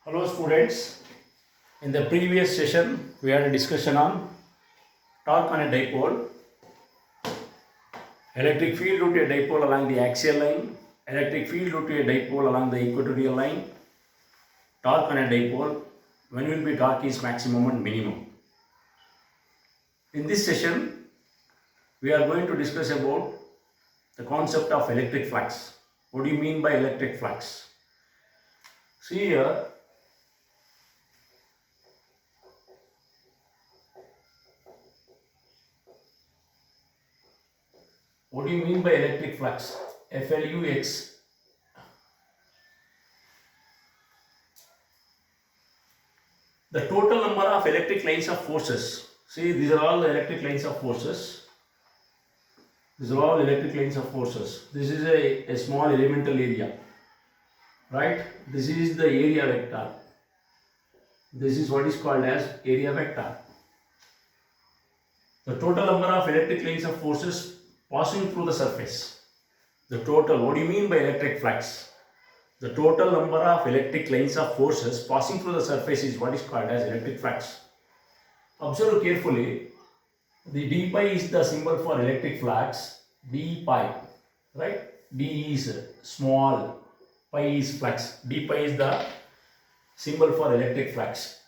Hello students, in the previous session we had a discussion on torque on a dipole, electric field due to a dipole along the axial line, electric field due to a dipole along the equatorial line, torque on a dipole, when will be torque is maximum and minimum. In this session we are going to discuss about the concept of electric flux. What do you mean by electric flux? See here, what do you mean by electric flux? Flux. The total number of electric lines of forces. See, these are all the electric lines of forces. These are all electric lines of forces. This is a small elemental area. Right? This is the area vector. This is what is called as area vector. The total number of electric lines of forces passing through the surface. The total, what do you mean by electric flux? The total number of electric lines of forces passing through the surface is what is called as electric flux. Observe carefully. The d pi is the symbol for electric flux. D pi, right? D is small, pi is flux. D pi is the symbol for electric flux.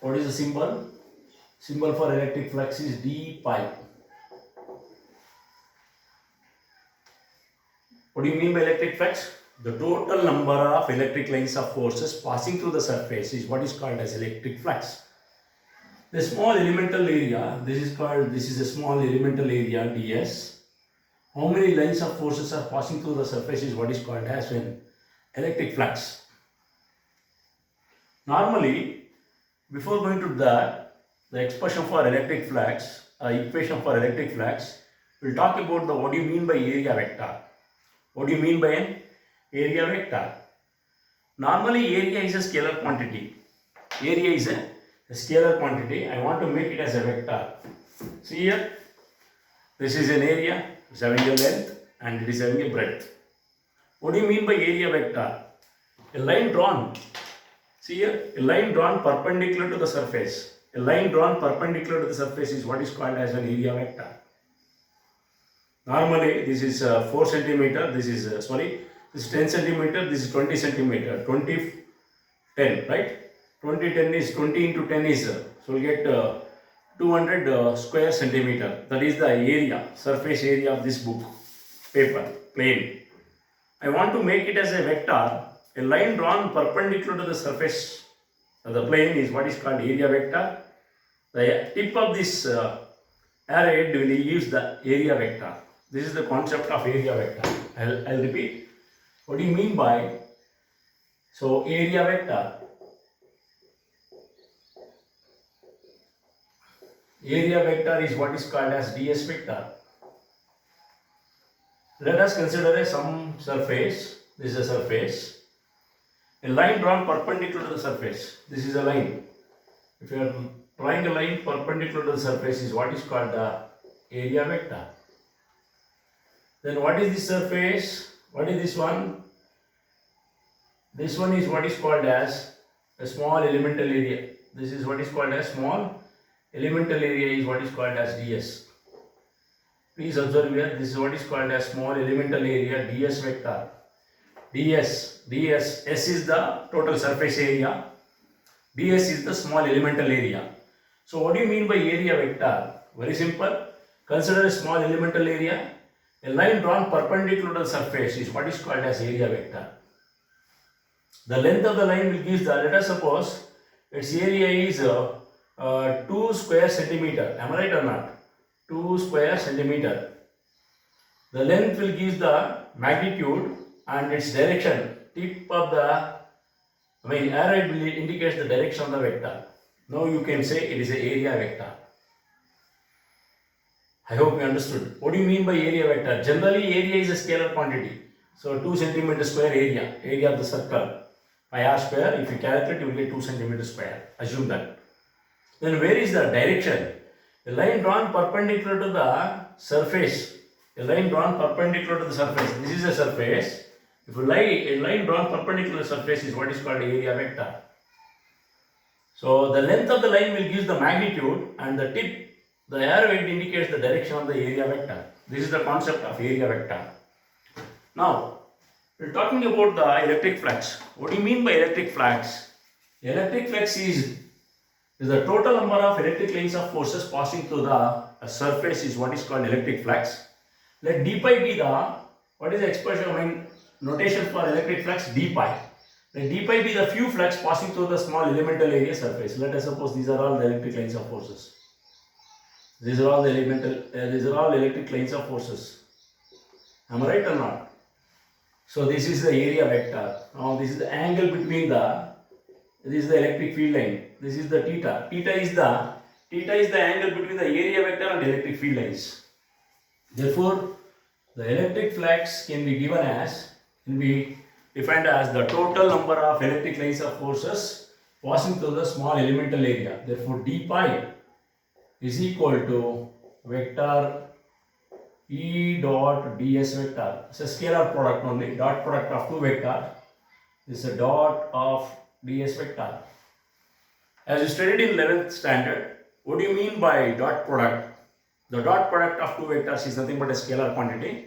What is the symbol? Symbol for electric flux is d pi. What do you mean by electric flux? The total number of electric lines of forces passing through the surface is what is called as electric flux. The small elemental area, this is a small elemental area ds. How many lines of forces are passing through the surface is what is called as an electric flux. Normally, before going to that, the expression for electric flux, equation for electric flux, we'll talk about the what do you mean by area vector. What do you mean by an area vector? Normally, area is a scalar quantity. Area is a scalar quantity. I want to make it as a vector. See here, this is an area, it's having a length and it is having a breadth. What do you mean by area vector? A line drawn. See here, a line drawn perpendicular to the surface. A line drawn perpendicular to the surface is what is called as an area vector. Normally, this is 4 centimeter, this is 10 centimeter, this is 20 centimeter, 20, 10, right? 20, 10 is 20 into 10 is, so we'll get 200 square centimeter. That is the area, surface area of this book, paper, plane. I want to make it as a vector. A line drawn perpendicular to the surface of the plane is what is called area vector. The tip of this array will use the area vector. This is the concept of area vector. I'll repeat. What do you mean by? So area vector. Area vector is what is called as ds vector. Let us consider some surface. This is a surface. A line drawn perpendicular to the surface. This is a line. If you are drawing a line perpendicular to the surface is what is called the area vector. Then what is this surface? What is this one? This one is what is called as a small elemental area. This is what is called as small elemental area is what is called as ds. Please observe here, this is what is called as small elemental area ds vector. S is the total surface area. ds is the small elemental area. So what do you mean by area vector? Very simple. Consider a small elemental area. A line drawn perpendicular to the surface is what is called as area vector. The length of the line will give the, let us suppose its area is 2 square centimeter. Am I right or not? 2 square centimeter. The length will give the magnitude and its direction. Tip of the arrow will indicate the direction of the vector. Now you can say it is an area vector. I hope you understood. What do you mean by area vector? Generally, area is a scalar quantity. So 2 centimeter square area of the circle. Pi r square, if you calculate, you will get 2 centimeter square. Assume that. Then where is the direction? A line drawn perpendicular to the surface A line drawn perpendicular to the surface. This is a surface. If you a line drawn perpendicular to the surface is what is called area vector. So the length of the line will give the magnitude, and the tip, the arrow, it indicates the direction of the area vector. This is the concept of area vector. Now, we are talking about the electric flux. What do you mean by electric flux? Electric flux is the total number of electric lines of forces passing through the surface is what is called electric flux. Let d pi be the, what is the expression, I mean, notation for electric flux? D pi. Let d pi be the few flux passing through the small elemental area surface. Let us suppose these are all the electric lines of forces. These are all the electric lines of forces. Am I right or not? So this is the area vector. Now this is the angle between this is the electric field line. This is the theta. Theta is the angle between the area vector and the electric field lines. Therefore, the electric flux can be defined as the total number of electric lines of forces passing through the small elemental area. Therefore, d pi is equal to vector E dot ds vector. It's a scalar product only, dot product of two vectors. This is a dot of ds vector. As you studied in 11th standard, what do you mean by dot product? The dot product of two vectors is nothing but a scalar quantity.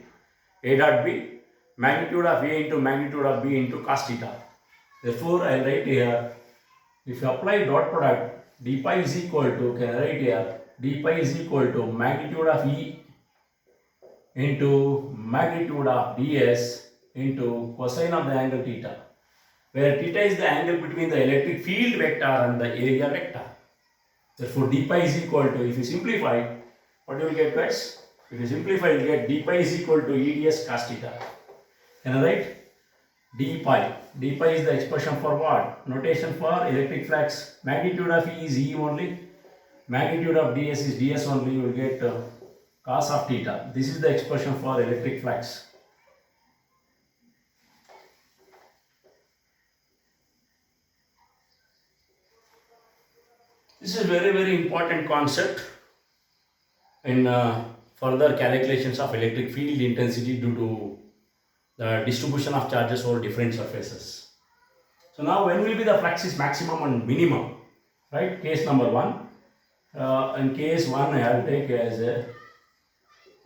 A dot b, magnitude of A into magnitude of B into cos theta. Therefore, I will write here, if you apply dot product, d pi is equal to, can I write here, d pi is equal to magnitude of E into magnitude of ds into cosine of the angle theta, where theta is the angle between the electric field vector and the area vector. Therefore, d pi is equal to, if you simplify, what you will get, guys? If you simplify, you will get d pi is equal to E ds cos theta. Can I write? d pi. D pi is the expression for what? Notation for electric flux. Magnitude of E is E only. Magnitude of ds is ds only. You will get cos of theta. This is the expression for electric flux. This is very important concept in further calculations of electric field intensity due to the distribution of charges over different surfaces. So now, when will be the flux is maximum and minimum? Right? Case number 1. In case 1, I have to take as a,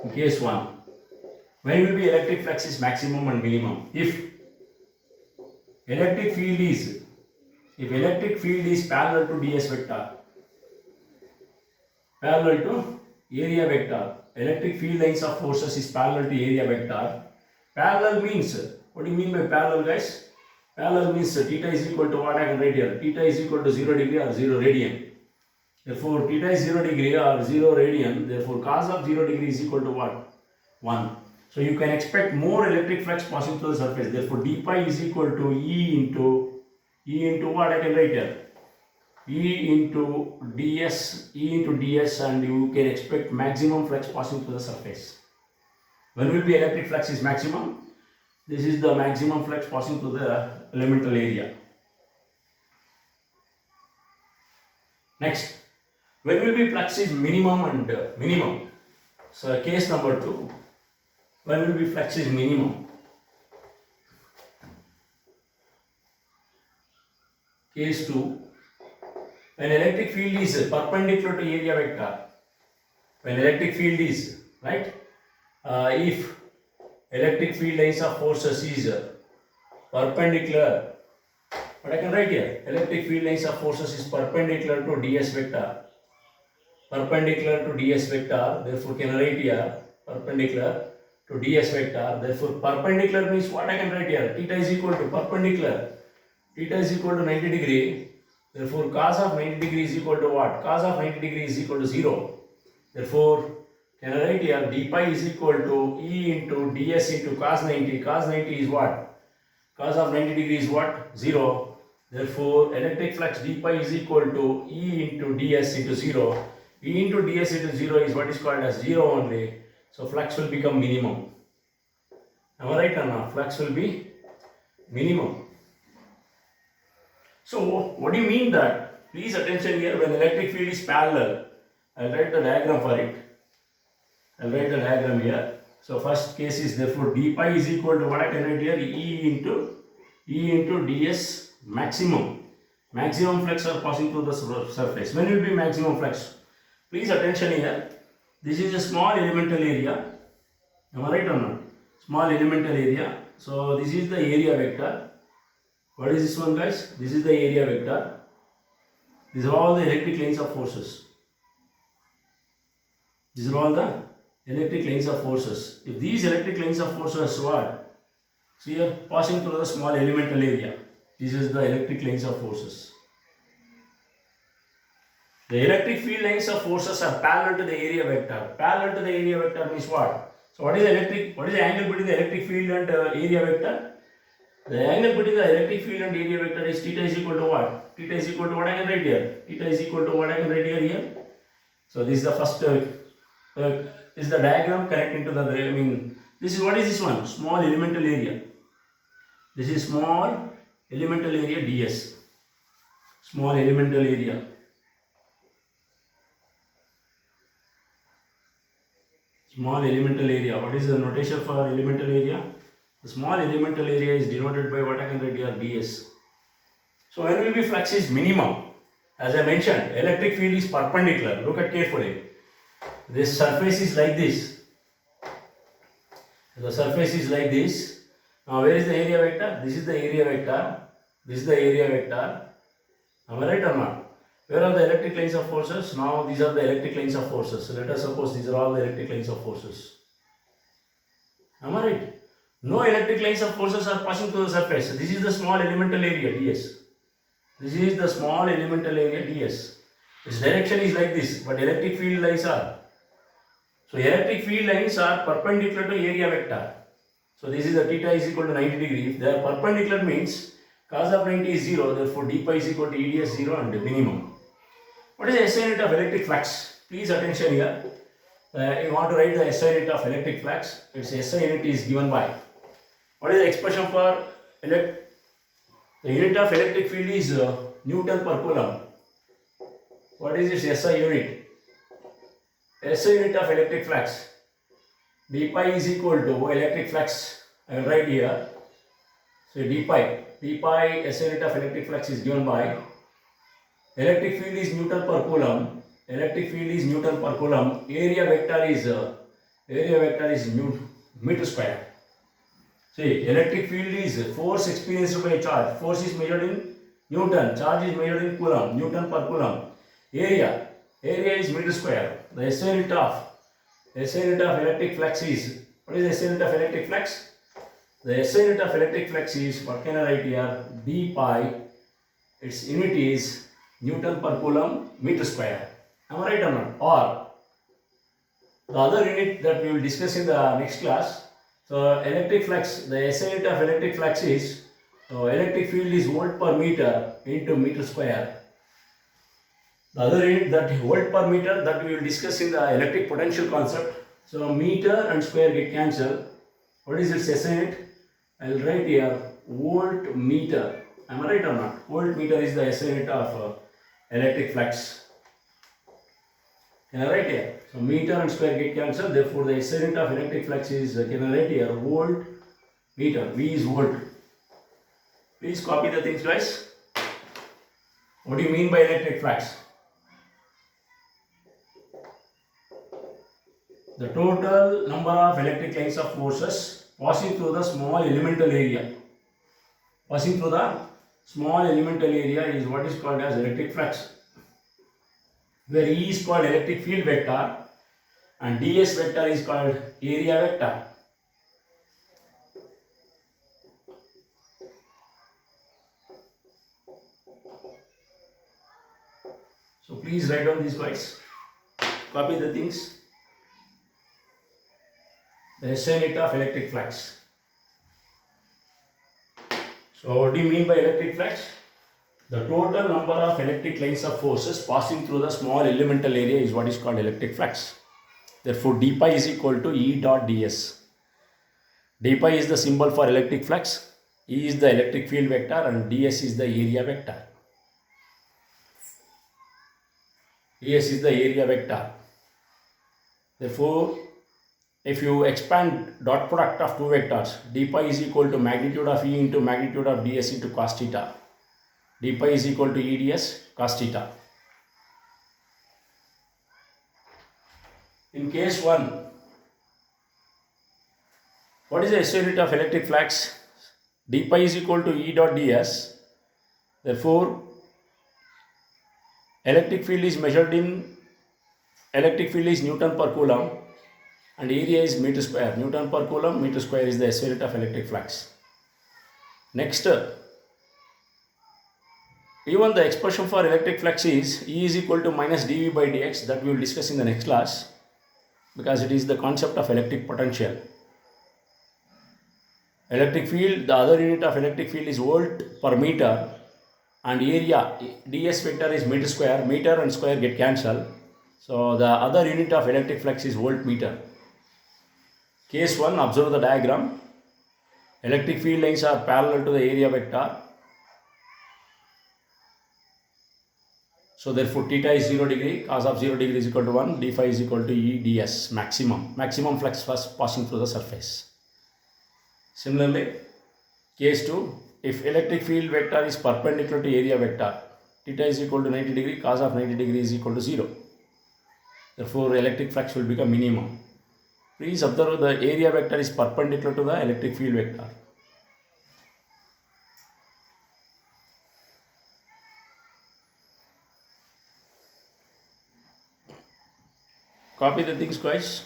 in case 1, when will be electric flux is maximum and minimum? If electric field is parallel to ds vector, parallel to area vector, electric field lines of forces is parallel to area vector. Parallel means, what do you mean by parallel, guys? Parallel means theta is equal to what I can write here? Theta is equal to 0 degree or 0 radian. Therefore, theta is 0 degree or 0 radian. Therefore, cos of 0 degree is equal to what? 1. So, you can expect more electric flux passing through the surface. Therefore, d pi is equal to E into what I can write here? E into ds, and you can expect maximum flux passing through the surface. When will be electric flux is maximum? This is the maximum flux passing through the elemental area. Next, when will be flux is minimum and minimum? So case number 2, when will be flux is minimum? Case 2, when electric field is perpendicular to area vector. When electric field is, right? If electric field lines of forces is perpendicular, what I can write here? Electric field lines of forces is perpendicular to ds vector. Perpendicular to ds vector, therefore can I write here? Perpendicular to ds vector. Therefore, perpendicular means what I can write here? Theta is equal to perpendicular. Theta is equal to 90 degree. Therefore, cos of 90 degree is equal to what? Cos of 90 degree is equal to 0. Therefore, can I write here? D pi is equal to E into ds into cos 90. Cos 90 is what? Cos of 90 degree is what? 0. Therefore, electric flux d pi is equal to E into ds into 0. E into ds into 0 is what is called as 0 only. So, flux will become minimum. Am I right or not? Flux will be minimum. So, what do you mean that? Please attention here, when electric field is parallel, I will write the diagram for it. I will write the diagram here. So first case is therefore d pi is equal to what I can write here, E into ds maximum. Maximum flux are passing through the surface. When will be maximum flux? Please attention here. This is a small elemental area. Am I right or not? Small elemental area. So this is the area vector. What is this one, guys? This is the area vector. These are all the electric lines of forces. These are all the electric lines of forces. If these electric lines of forces what? See here, passing through the small elemental area. This is the electric lines of forces. The electric field lines of forces are parallel to the area vector. Parallel to the area vector means what? So what is the angle between the electric field and area vector? The angle between the electric field and area vector is theta is equal to what? Theta is equal to what I can write here? Theta is equal to what I can write here? So this is the first, is the diagram connecting to the, this is what is this one? Small elemental area. This is small elemental area ds. Small elemental area. Small elemental area. What is the notation for elemental area? The small elemental area is denoted by what I can write here, ds. So when will be flux is minimum? As I mentioned, electric field is perpendicular. Look at carefully. This surface is like this. The surface is like this. Now where is the area vector? This is the area vector. This is the area vector. Am I right or not? Where are the electric lines of forces? Now these are the electric lines of forces. So let us suppose these are all the electric lines of forces. Am I right? No electric lines of forces are passing through the surface. This is the small elemental area ds. This is the small elemental area ds. Its direction is like this, but electric field lines are. So electric field lines are perpendicular to area vector. So this is the theta is equal to 90 degree. If they are perpendicular means cos of 90 is 0, therefore d pi is equal to EDS 0 and minimum. What is the SI unit of electric flux? Please attention here. You want to write the SI unit of electric flux. Its SI unit is given by. What is the expression for the unit of electric field is Newton per coulomb. What is its SI unit? SI unit of electric flux. d pi is equal to electric flux. I will write here. So d pi SI unit of electric flux is given by electric field is Newton per coulomb. Electric field is Newton per coulomb. Area vector is meter square. See, electric field is force experienced by a charge. Force is measured in Newton. Charge is measured in coulomb. Newton per coulomb. Area is meter square. The SI unit of electric flux is, what is the SI unit of electric flux? The SI unit of electric flux is, what can I write here? d pi. Its unit is Newton per coulomb meter square. Am I right or not? Or the other unit that we will discuss in the next class. So electric flux, the SI unit of electric flux is, electric field is volt per meter into meter square. The other unit, that volt per meter, that we will discuss in the electric potential concept. So meter and square get cancelled. What is its SI unit? I will write here volt meter. Am I right or not? Volt meter is the SI unit of electric flux. Can I write here? So meter and square get cancelled. Therefore, the SI unit of electric flux is, can I write here, volt meter. V is volt. Please copy the things, guys. What do you mean by electric flux? The total number of electric lines of forces passing through the small elemental area. Passing through the small elemental area is what is called as electric flux. Where E is called electric field vector and ds vector is called area vector. So please write down these guys. Copy the things. The SI unit of electric flux. So what do you mean by electric flux? The total number of electric lines of forces passing through the small elemental area is what is called electric flux. Therefore, d pi is equal to E dot ds. d pi is the symbol for electric flux, E is the electric field vector and ds is the area vector. ds is the area vector. Therefore, if you expand dot product of two vectors, d pi is equal to magnitude of E into magnitude of ds into cos theta. D pi is equal to E ds cos theta. In case 1, what is the SI unit of electric flux? D pi is equal to E dot ds. Therefore, electric field is Newton per coulomb and area is meter square. Newton per coulomb, meter square is the SI unit of electric flux. Next, even the expression for electric flux is E is equal to minus dV by dx, that we will discuss in the next class because it is the concept of electric potential. Electric field, the other unit of electric field is volt per meter and area ds vector is meter square. Meter and square get cancelled. So the other unit of electric flux is volt meter. Case 1, observe the diagram. Electric field lines are parallel to the area vector. So therefore theta is 0 degree, cos of 0 degree is equal to 1, d phi is equal to E ds maximum. Maximum flux first passing through the surface. Similarly, case 2, if electric field vector is perpendicular to area vector, theta is equal to 90 degree, cos of 90 degree is equal to 0. Therefore electric flux will become minimum. Please observe the area vector is perpendicular to the electric field vector. Copy the things guys.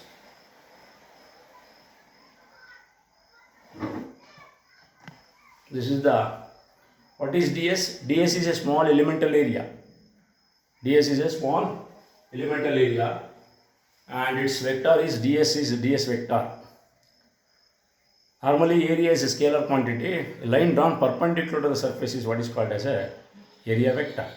This is what is ds? ds is a small elemental area. ds is a small elemental area and its vector is ds vector. Normally area is a scalar quantity. A line drawn perpendicular to the surface is what is called as a area vector.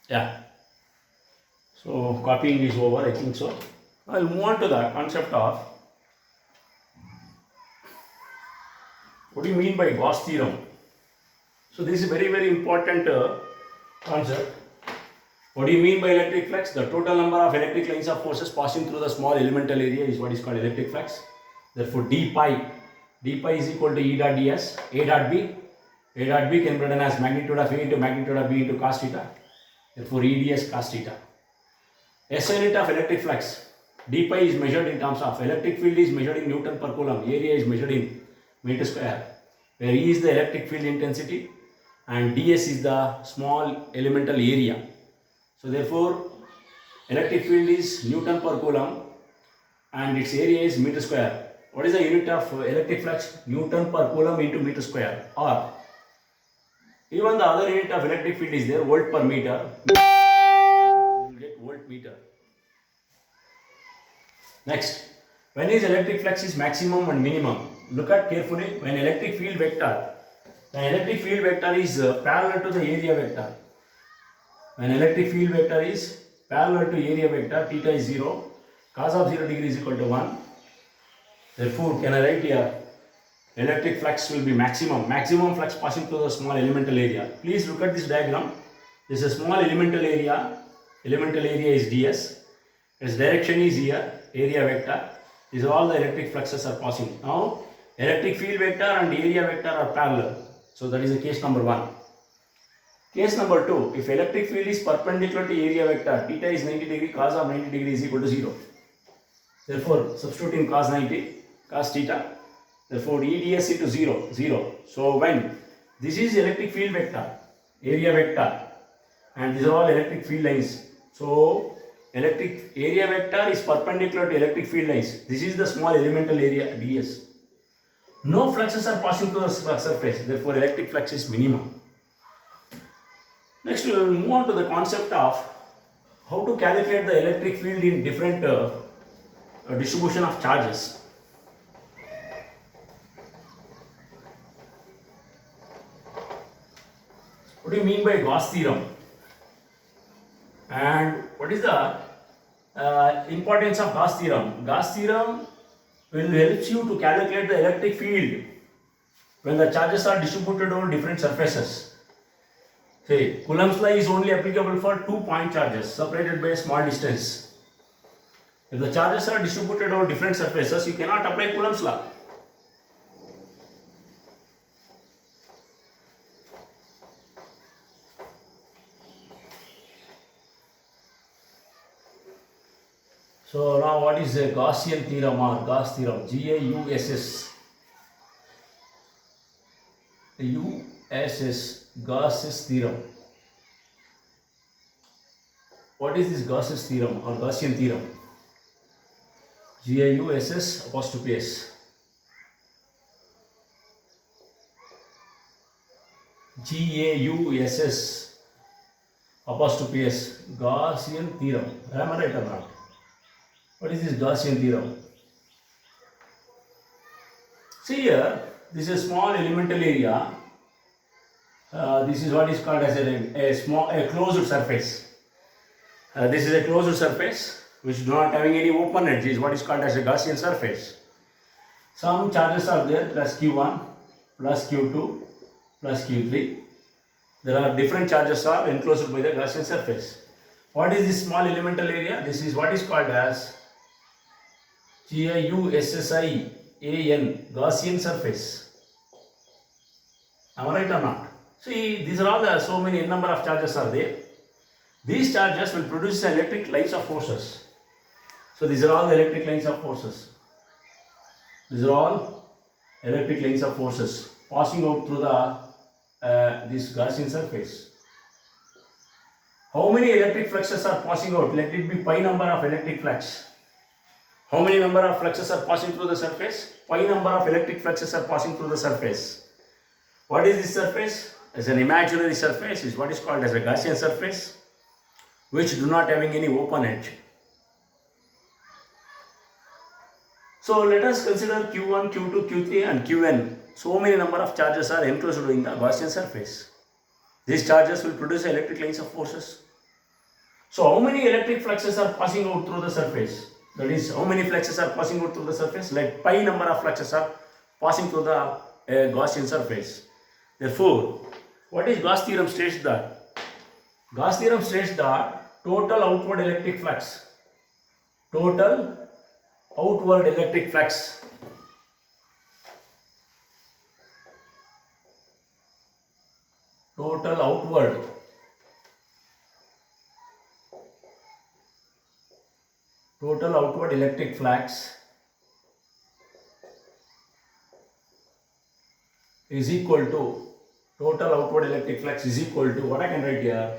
Yeah. So copying is over, I think so. I'll move on to the concept of what do you mean by Gauss theorem. So this is very very important concept. What do you mean by electric flux? The total number of electric lines of forces passing through the small elemental area is what is called electric flux. Therefore d pi is equal to E dot ds. A dot b can be written as magnitude of A into magnitude of B into cos theta. Therefore E ds cos theta. SI unit of electric flux. D pi is measured in terms of electric field is measured in Newton per coulomb. Area is measured in meter square, where E is the electric field intensity and ds is the small elemental area. So therefore electric field is Newton per coulomb and its area is meter square. What is the unit of electric flux? Newton per coulomb into meter square, or even the other unit of electric field is there, volt per meter. You will get volt meter. Next, when is electric flux is maximum and minimum? Look at carefully. When electric field vector is parallel to the area vector. When electric field vector is parallel to area vector, theta is 0, cos of 0 degree is equal to 1. Therefore, can I write here? Electric flux will be maximum flux passing through the small elemental area. Please look at this diagram. This is a small elemental area. Elemental area is ds. Its direction is here, area vector. These are all the electric fluxes are passing. Now, electric field vector and area vector are parallel. So that is the case number 1. Case number 2, if electric field is perpendicular to area vector, theta is 90 degree, cos of 90 degree is equal to 0. Therefore, substituting cos 90, cos theta. Therefore, EDS into 0. So when this is electric field vector, area vector, and these are all electric field lines. So electric area vector is perpendicular to electric field lines. This is the small elemental area ds. No fluxes are passing through the surface. Therefore, electric flux is minimum. Next, we will move on to the concept of how to calculate the electric field in different distribution of charges. What do you mean by Gauss theorem? And what is the importance of Gauss theorem? Gauss theorem, will help you to calculate the electric field when the charges are distributed over different surfaces. Say, Coulomb's law is only applicable for 2-point charges separated by a small distance. If the charges are distributed over different surfaces, you cannot apply Coulomb's law. So now what is a Gaussian theorem or Gauss theorem? G-A-U-S-S. U-S-S, Gauss's theorem. What is this Gauss's theorem or Gaussian theorem? G-A-U-S-S apostrophe S. G-A-U-S-S apostrophe S, Gaussian theorem. Am I right or not? What is this Gaussian theorem? See here, this is a small elemental area. This is what is called as a closed surface. This is a closed surface which do not having any open edge, is what is called as a Gaussian surface. Some charges are there, plus Q1, plus Q2, plus Q3. There are different charges are enclosed by the Gaussian surface. What is this small elemental area? This is what is called as Gaussian, Gaussian surface. Am I right or not? See, these are all the so many number of charges are there. These charges will produce electric lines of forces. So these are all the electric lines of forces. These are all electric lines of forces passing out through the this Gaussian surface. How many electric fluxes are passing out? Let it be pi number of electric flux. How many number of fluxes are passing through the surface? Pi number of electric fluxes are passing through the surface. What is this surface? As an imaginary surface is what is called as a Gaussian surface, which do not having any open edge. So let us consider Q1, Q2, Q3 and Qn. So many number of charges are enclosed in the Gaussian surface. These charges will produce electric lines of forces. So how many electric fluxes are passing out through the surface? That is, how many fluxes are passing out through the surface? Like pi number of fluxes are passing through the Gaussian surface. Therefore, what is Gauss theorem states that? Gauss theorem states that total outward electric flux, total outward electric flux total outward electric flux is equal to what I can write here,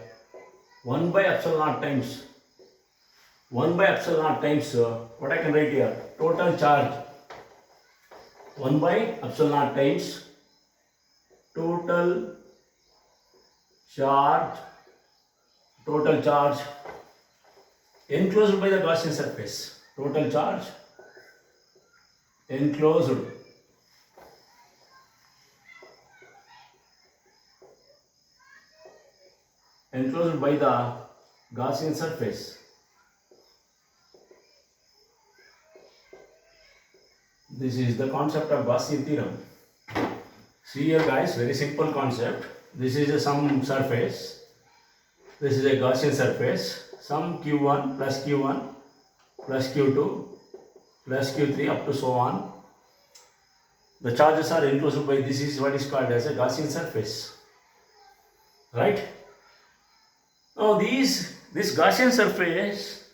1 by epsilon naught times what I can write here, total charge, 1 by epsilon naught times total charge enclosed by the Gaussian surface. Total charge enclosed by the Gaussian surface. This is the concept of Gaussian theorem. See here guys, very simple concept. This is some surface. This is a Gaussian surface. Some Q1 plus Q2 plus Q3 up to so on. The charges are enclosed by, this is what is called as a Gaussian surface. Right? Now this Gaussian surface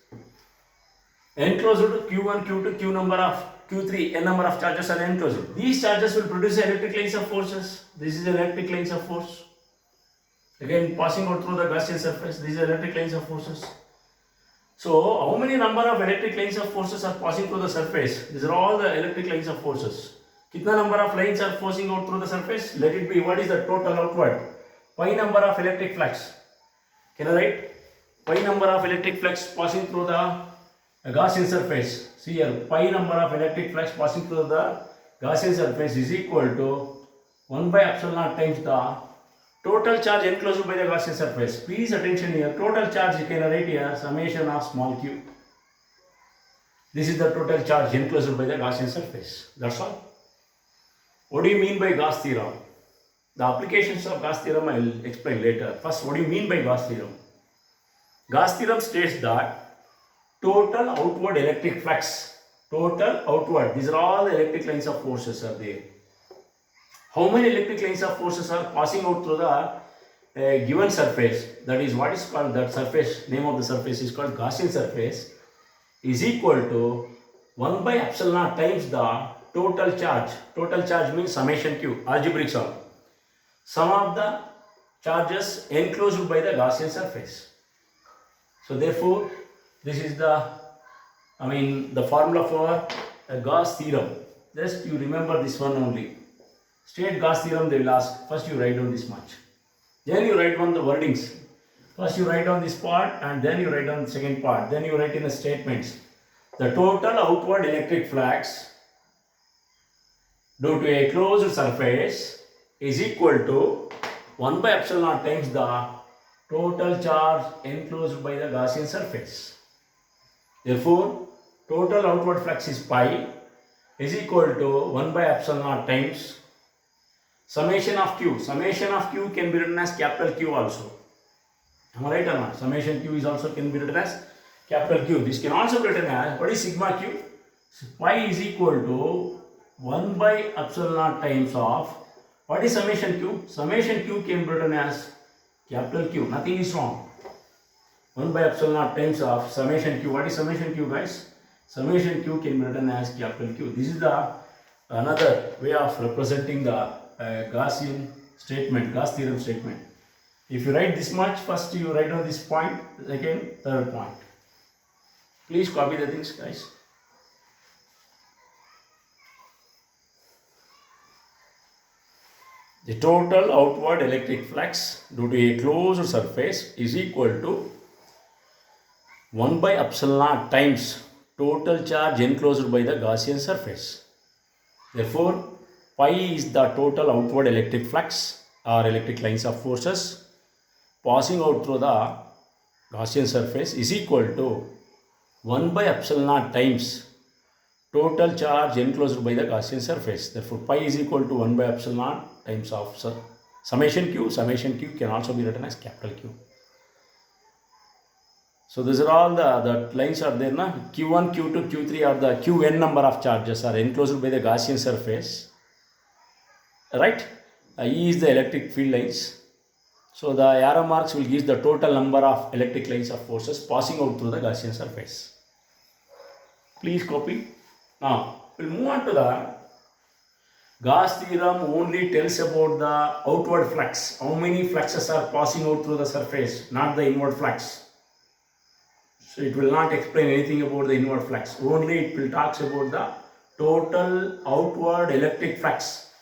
enclosed Q1, Q2, Q3, n number of charges are enclosed. These charges will produce electric lines of forces. This is electric lines of force. Again passing out through the Gaussian surface, these are electric lines of forces. So how many number of electric lines of forces are passing through the surface? These are all the electric lines of forces. Kitna number of lines are forcing out through the surface? Let it be, what is the total outward? Pi number of electric flux. Can I write? Pi number of electric flux passing through the Gaussian surface. See here, pi number of electric flux passing through the Gaussian surface is equal to 1 by epsilon naught times the total charge enclosed by the Gaussian surface. Please attention here. Total charge you can write here summation of small q. This is the total charge enclosed by the Gaussian surface. That's all. What do you mean by Gauss theorem? The applications of Gauss theorem I will explain later. First, what do you mean by Gauss theorem? Gauss theorem states that total outward electric flux, total outward, these are all the electric lines of forces are there. How many electric lines of forces are passing out through the given surface? That is what is called, that surface, name of the surface is called Gaussian surface, is equal to 1 by epsilon naught times the total charge. Total charge means summation q, algebraic sum. Sum of the charges enclosed by the Gaussian surface. So therefore, this is the formula for a Gauss theorem. Just you remember this one only. State Gauss theorem, they will ask. First you write down this much. Then you write down the wordings. First you write down this part and then you write down the second part. Then you write in the statements. The total outward electric flux due to a closed surface is equal to 1 by epsilon naught times the total charge enclosed by the Gaussian surface. Therefore, total outward flux is pi is equal to 1 by epsilon naught times summation of q. Summation of q can be written as capital Q also. Am I right or not? Summation q is also can be written as capital Q. This can also be written as, what is sigma q? Pi is equal to 1 by epsilon naught times of, what is summation q? Summation q can be written as capital Q. Nothing is wrong. 1 by epsilon naught times of summation q. What is summation q, guys? Summation q can be written as capital Q. This is the another way of representing the Gaussian statement, Gauss theorem statement. If you write this much, first you write down this point, second, third point. Please copy the things, guys. The total outward electric flux due to a closed surface is equal to 1 by epsilon naught times total charge enclosed by the Gaussian surface. Therefore, pi is the total outward electric flux or electric lines of forces passing out through the Gaussian surface is equal to 1 by epsilon naught times total charge enclosed by the Gaussian surface. Therefore, pi is equal to 1 by epsilon naught times of summation q. Summation q can also be written as capital Q. So these are all the lines are there. Q1, Q2, Q3 are the Qn number of charges are enclosed by the Gaussian surface. Right? E is the electric field lines. So the arrow marks will give the total number of electric lines of forces passing out through the Gaussian surface. Please copy. Now, we'll move on to the Gauss theorem only tells about the outward flux. How many fluxes are passing out through the surface, not the inward flux. So it will not explain anything about the inward flux. Only it will talk about the total outward electric flux.